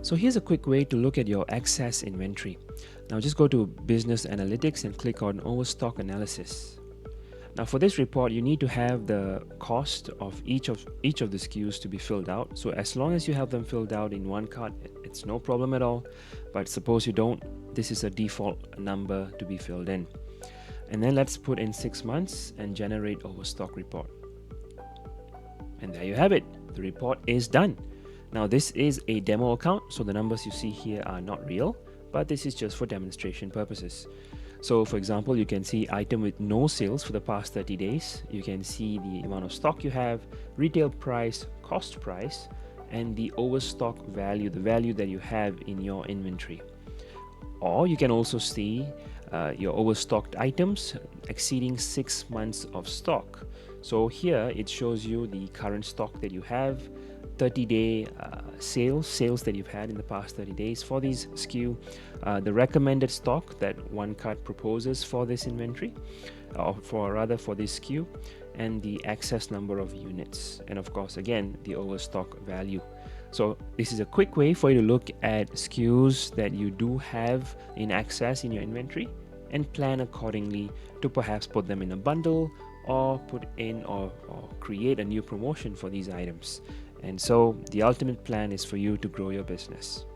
So here's a quick way to look at your excess inventory. Now just go to Business Analytics and click on Overstock Analysis. Now for this report, you need to have the cost of each of the SKUs to be filled out. So as long as you have them filled out in OneCart, it's no problem at all. But suppose you don't, this is a default number to be filled in. And then let's put in 6 months and generate Overstock report. And there you have it. The report is done. Now this is a demo account, so the numbers you see here are not real, but this is just for demonstration purposes. So for example, you can see item with no sales for the past 30 days. You can see the amount of stock you have, retail price, cost price, and the overstock value, the value that you have in your inventory. Or you can also see your overstocked items exceeding 6 months of stock. So here it shows you the current stock that you have, 30-day sales that you've had in the past 30 days for these SKU, the recommended stock that OneCart proposes for this inventory, or for this SKU, and the excess number of units, and of course again the overstock value. So this is a quick way for you to look at SKUs that you do have in excess in your inventory and plan accordingly to perhaps put them in a bundle or put in or create a new promotion for these items. And so the ultimate plan is for you to grow your business.